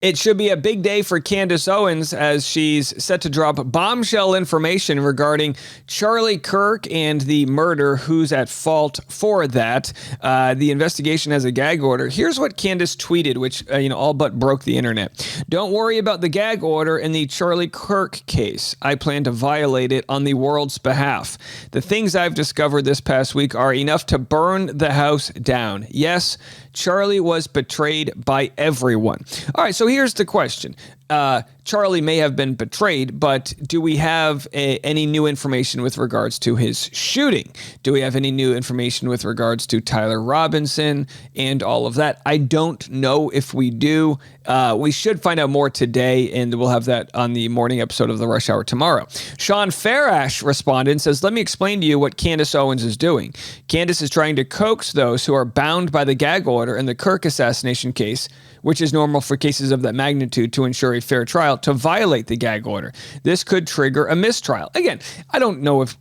It should be a big day for Candace Owens as she's set to drop bombshell information regarding Charlie Kirk and the murder. Who's at fault for that? The investigation has a gag order. Here's what Candace tweeted, which all but broke the internet. Don't worry about the gag order in the Charlie Kirk case. I plan to violate it on the world's behalf. The things I've discovered this past week are enough to burn the house down. Yes, Charlie was betrayed by everyone. All right, so here's the question. Charlie may have been betrayed, but do we have any new information with regards to his shooting? Do we have any new information with regards to Tyler Robinson and all of that? I don't know if we do. We should find out more today, and we'll have that on the morning episode of the Rush Hour tomorrow. Sean Farash responded and says, let me explain to you what Candace Owens is doing. Candace is trying to coax those who are bound by the gag order in the Kirk assassination case, which is normal for cases of that magnitude, to ensure a fair trial, to violate the gag order. This could trigger a mistrial. Again, I don't know if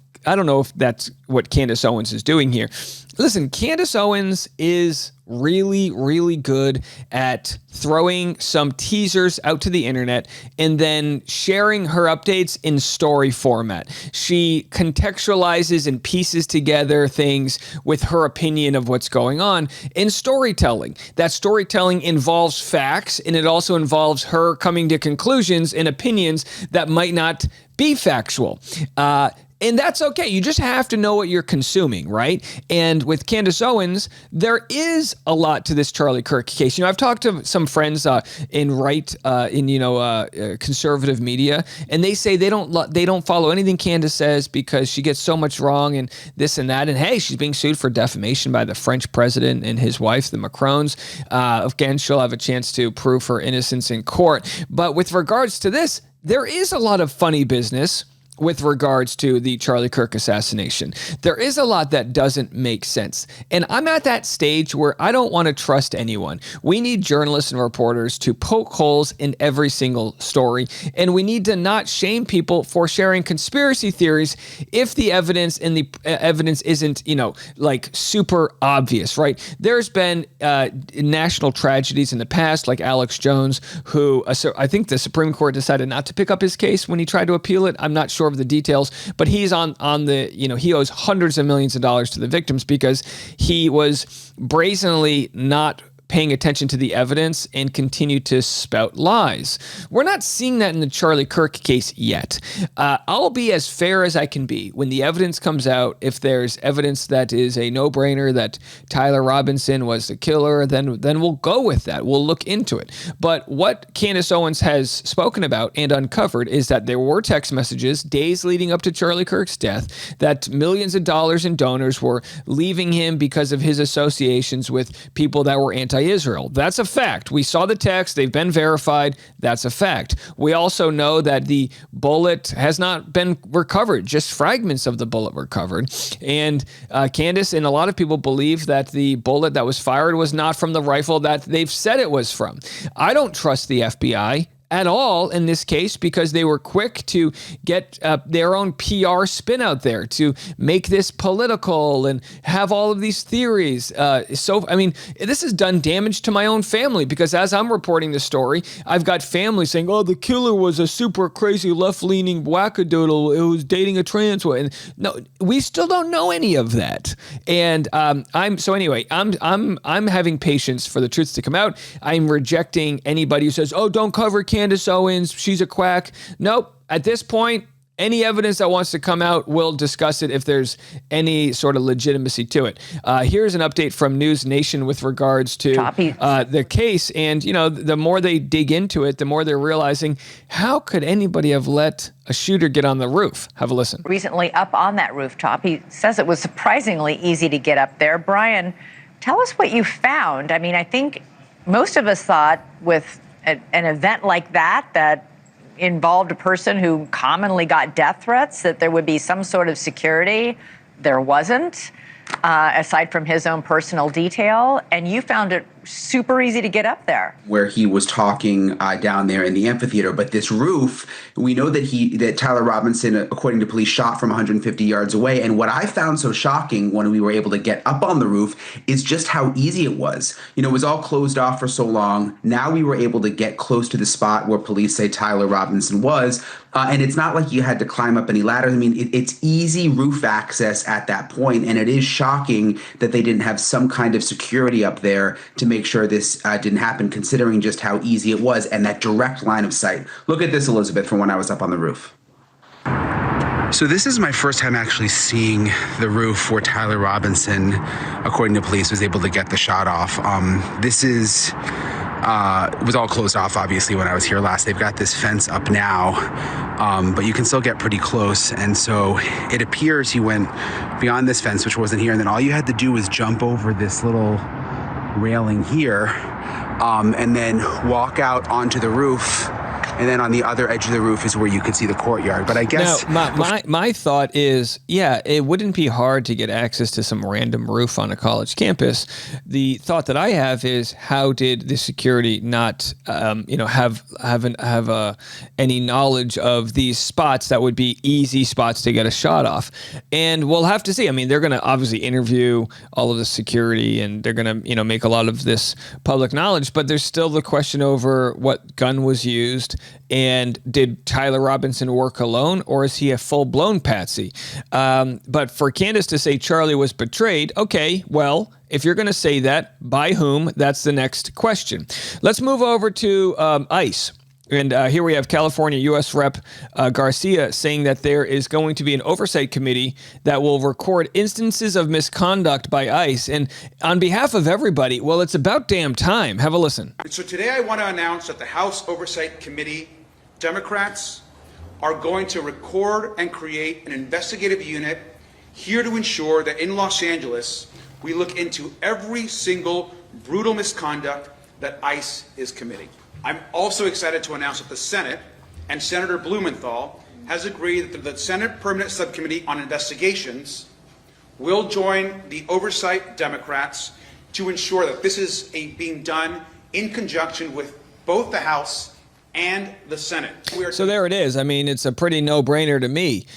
that's what Candace Owens is doing here. Listen, Candace Owens is really, really good at throwing some teasers out to the internet and then sharing her updates in story format. She contextualizes and pieces together things with her opinion of what's going on in storytelling. That storytelling involves facts, and it also involves her coming to conclusions and opinions that might not be factual. And that's okay. You just have to know what you're consuming, right? And with Candace Owens, there is a lot to this Charlie Kirk case. I've talked to some friends in conservative media, and they say they don't follow anything Candace says because she gets so much wrong and this and that. And hey, she's being sued for defamation by the French president and his wife, the Macrons. Again, she'll have a chance to prove her innocence in court. But with regards to this, there is a lot of funny business with regards to the Charlie Kirk assassination. There is a lot that doesn't make sense. And I'm at that stage where I don't want to trust anyone. We need journalists and reporters to poke holes in every single story. And we need to not shame people for sharing conspiracy theories if the evidence isn't, super obvious, right? There's been national tragedies in the past, like Alex Jones, who I think the Supreme Court decided not to pick up his case when he tried to appeal it. I'm not sure of the details, but he's on the, he owes hundreds of millions of dollars to the victims because he was brazenly not paying attention to the evidence and continue to spout lies. We're not seeing that in the Charlie Kirk case yet. I'll be as fair as I can be. When the evidence comes out, if there's evidence that is a no-brainer that Tyler Robinson was the killer, then we'll go with that. We'll look into it. But what Candace Owens has spoken about and uncovered is that there were text messages days leading up to Charlie Kirk's death, that millions of dollars in donors were leaving him because of his associations with people that were anti-Israel. That's a fact. We saw the text. They've been verified. That's a fact. We also know that the bullet has not been recovered, just fragments of the bullet were recovered. And Candace and a lot of people believe that the bullet that was fired was not from the rifle that they've said it was from. I don't trust the FBI at all in this case because they were quick to get their own PR spin out there to make this political and have all of these theories. This has done damage to my own family because as I'm reporting the story, I've got family saying, oh, the killer was a super crazy left-leaning wackadoodle who was dating a trans woman. And no, we still don't know any of that. And I'm having patience for the truth to come out. I'm rejecting anybody who says, oh, don't cover Candace Owens, she's a quack. Nope. At this point, any evidence that wants to come out, we'll discuss it if there's any sort of legitimacy to it. Here's an update from News Nation with regards to the case. And, the more they dig into it, the more they're realizing, how could anybody have let a shooter get on the roof? Have a listen. Recently up on that rooftop, he says it was surprisingly easy to get up there. Brian, tell us what you found. I think most of us thought with an event like that involved a person who commonly got death threats, that there would be some sort of security. There wasn't, aside from his own personal detail. And you found it super easy to get up there. Where he was talking down there in the amphitheater. But this roof, we know that Tyler Robinson, according to police, shot from 150 yards away. And what I found so shocking when we were able to get up on the roof is just how easy it was. You know, it was all closed off for so long. Now we were able to get close to the spot where police say Tyler Robinson was. And it's not like you had to climb up any ladders. I mean, it's easy roof access at that point. And it is shocking that they didn't have some kind of security up there to make sure this didn't happen, considering just how easy it was and that direct line of sight. Look at this, Elizabeth, from when I was up on the roof. So this is my first time actually seeing the roof where Tyler Robinson, according to police, was able to get the shot off. This is... it was all closed off, obviously, when I was here last. They've got this fence up now, but you can still get pretty close. And so it appears he went beyond this fence, which wasn't here. And then all you had to do was jump over this little railing here and then walk out onto the roof. And then on the other edge of the roof is where you could see the courtyard. But I guess... Now, my thought is, yeah, it wouldn't be hard to get access to some random roof on a college campus. The thought that I have is, how did the security not, have any knowledge of these spots that would be easy spots to get a shot off? And we'll have to see. I mean, they're going to obviously interview all of the security, and they're going to, make a lot of this public knowledge. But there's still the question over what gun was used. And did Tyler Robinson work alone, or is he a full-blown patsy? But for Candace to say Charlie was betrayed, okay, well, if you're going to say that, by whom? That's the next question. Let's move over to ICE. And here we have California U.S. Rep. Garcia saying that there is going to be an oversight committee that will record instances of misconduct by ICE. And on behalf of everybody, well, it's about damn time. Have a listen. So today I want to announce that the House Oversight Committee, Democrats, are going to record and create an investigative unit here to ensure that in Los Angeles, we look into every single brutal misconduct that ICE is committing. I'm also excited to announce that the Senate and Senator Blumenthal has agreed that the Senate Permanent Subcommittee on Investigations will join the oversight Democrats to ensure that this is being done in conjunction with both the House and the Senate. So there it is. I mean, it's a pretty no-brainer to me.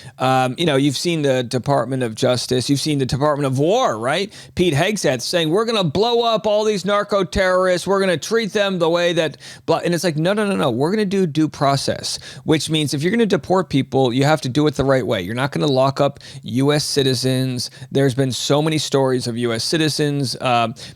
You've seen the Department of Justice. You've seen the Department of War, right? Pete Hegseth saying, we're going to blow up all these narco-terrorists. We're going to treat them the way that... And it's like, no. We're going to do due process, which means if you're going to deport people, you have to do it the right way. You're not going to lock up U.S. citizens. There's been so many stories of U.S. citizens,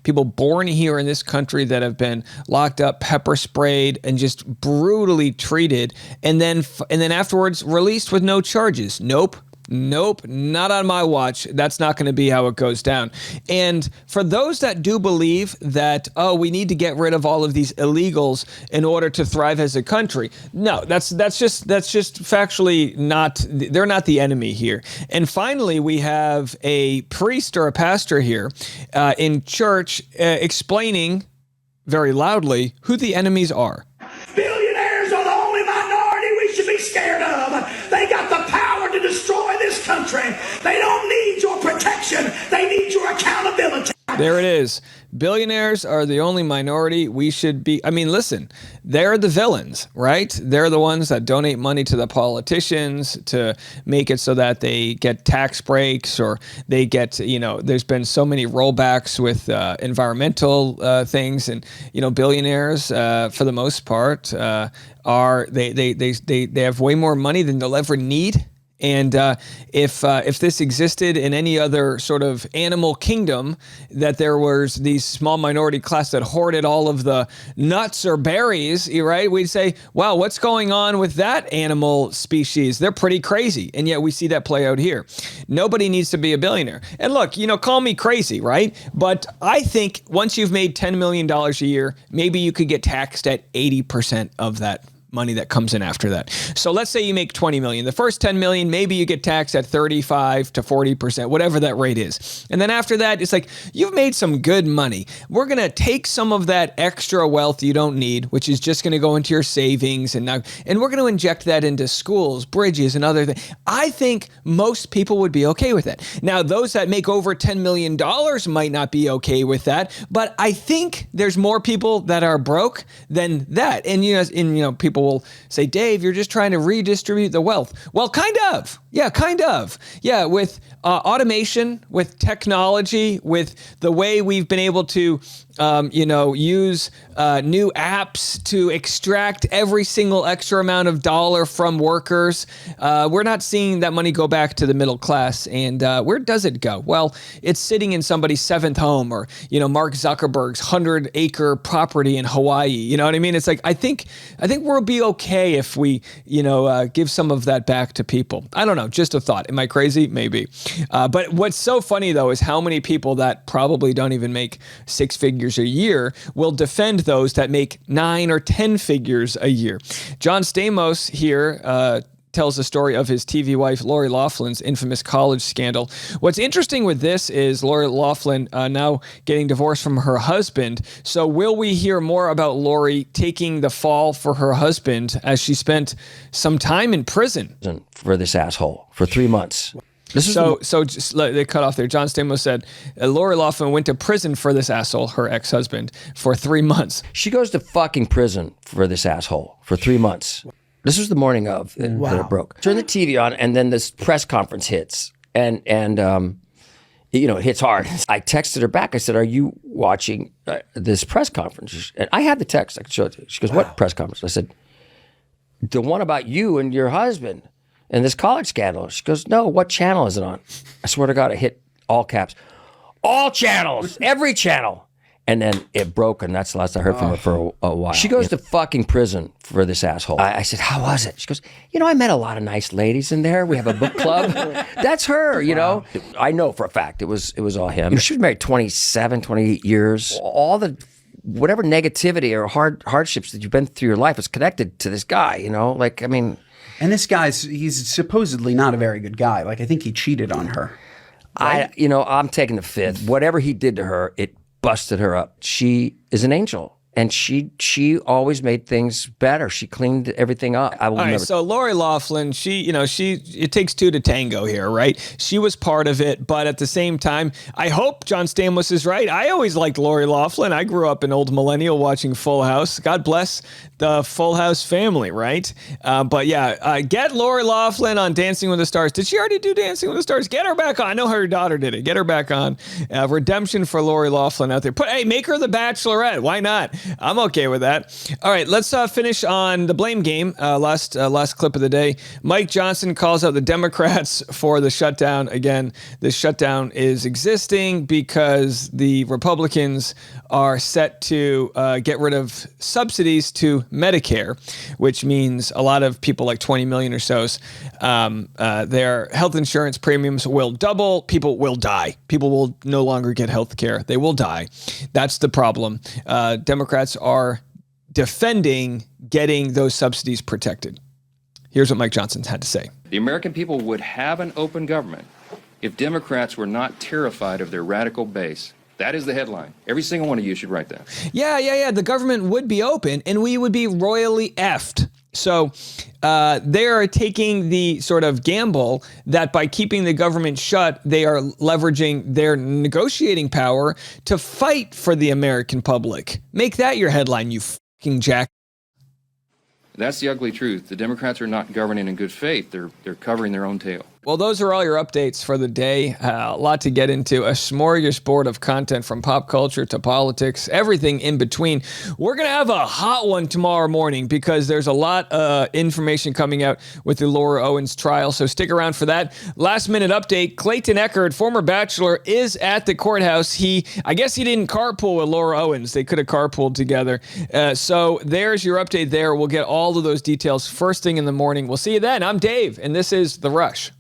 people born here in this country that have been locked up, pepper sprayed, and just brutally treated, and then afterwards released with no charges. Nope, not on my watch. That's not going to be how it goes down. And for those that do believe that, we need to get rid of all of these illegals in order to thrive as a country, no, that's just factually not. They're not the enemy here. And finally, we have a priest or a pastor here in church explaining very loudly who the enemies are. Billionaires are the only minority we should be scared of. They got the power to destroy this country. They don't need your protection. They need your accountability. There it is. Billionaires are the only minority we should be. I mean, listen, they're the villains, right? They're the ones that donate money to the politicians to make it so that they get tax breaks, or they get, there's been so many rollbacks with environmental things, and, billionaires, for the most part, they have way more money than they'll ever need. And if this existed in any other sort of animal kingdom, that there was these small minority class that hoarded all of the nuts or berries, right? We'd say, wow, what's going on with that animal species? They're pretty crazy. And yet we see that play out here. Nobody needs to be a billionaire. And look, call me crazy, right? But I think once you've made $10 million a year, maybe you could get taxed at 80% of that money that comes in after that. So let's say you make 20 million. The first 10 million, maybe you get taxed at 35 to 40%, whatever that rate is. And then after that, it's like, you've made some good money. We're going to take some of that extra wealth you don't need, which is just going to go into your savings, and we're going to inject that into schools, bridges, and other things. I think most people would be okay with that. Now, those that make over $10 million might not be okay with that, but I think there's more people that are broke than that. And people will say, Dave, you're just trying to redistribute the wealth. Well, kind of. Yeah, kind of. Yeah, with automation, with technology, with the way we've been able to, use new apps to extract every single extra amount of dollar from workers. We're not seeing that money go back to the middle class. And where does it go? Well, it's sitting in somebody's seventh home, or, Mark Zuckerberg's 100-acre property in Hawaii. You know what I mean? It's like, I think we'll be okay if we, give some of that back to people. I don't know. Just a thought. Am I crazy? Maybe. But what's so funny, though, is how many people that probably don't even make six figures a year will defend those that make 9 or 10 figures a year. John Stamos here tells the story of his TV wife, Lori Loughlin's infamous college scandal. What's interesting with this is Lori Loughlin now getting divorced from her husband. So will we hear more about Lori taking the fall for her husband as she spent some time in prison? For this asshole for 3 months. So just they cut off there. John Stamos said Lori Loughlin went to prison for this asshole, her ex-husband, for 3 months. She goes to fucking prison for this asshole for 3 months. This was the morning of that it broke. Turn the TV on, and then this press conference hits, and it hits hard. I texted her back. I said, "Are you watching this press conference?" And I had the text. I could show it to you. She goes, "What press conference?" I said, "The one about you and your husband and this college scandal." She goes, "No, what channel is it on?" I swear to God, I hit all caps. All channels, every channel. And then it broke, and that's the last I heard from her for a while. She goes to fucking prison for this asshole. I said, "How was it?" She goes, "I met a lot of nice ladies in there. We have a book club." That's her, I know for a fact it was all him. She was married 27, 28 years. All the whatever negativity or hardships that you've been through your life is connected to this guy, And this he's supposedly not a very good guy. Like, I think he cheated on her. Right? I'm taking the fifth. Whatever he did to her, it busted her up. She is an angel, and she always made things better. She cleaned everything up. I will never. So Lori Loughlin, it takes two to tango here, right? She was part of it, but at the same time, I hope John Stamos is right. I always liked Lori Loughlin. I grew up an old millennial watching Full House. God bless the Full House family, right? Get Lori Loughlin on Dancing with the Stars. Did she already do Dancing with the Stars? Get her back on. I know her daughter did it. Get her back on. Redemption for Lori Loughlin out there. Make her the Bachelorette. Why not? I'm okay with that. All right, let's finish on the blame game. Last clip of the day. Mike Johnson calls out the Democrats for the shutdown. Again, the shutdown is existing because the Republicans are set to get rid of subsidies to Medicare, which means a lot of people, like 20 million or so, their health insurance premiums will double. People will die. People will no longer get health care. They will die. That's the problem. Democrats are defending getting those subsidies protected. Here's what Mike Johnson had to say. The American people would have an open government if Democrats were not terrified of their radical base. That is the headline. Every single one of you should write that. Yeah. The government would be open, and we would be royally effed. So they are taking the sort of gamble that by keeping the government shut, they are leveraging their negotiating power to fight for the American public. Make that your headline, you fucking jack. That's the ugly truth. The Democrats are not governing in good faith. They're covering their own tail. Well, those are all your updates for the day. A lot to get into, a smorgasbord of content from pop culture to politics, everything in between. We're going to have a hot one tomorrow morning because there's a lot of information coming out with the Laura Owens trial, so stick around for that. Last minute update, Clayton Echard, former bachelor, is at the courthouse. I guess he didn't carpool with Laura Owens. They could have carpooled together. So there's your update there. We'll get all of those details first thing in the morning. We'll see you then. I'm Dave, and this is The Rush.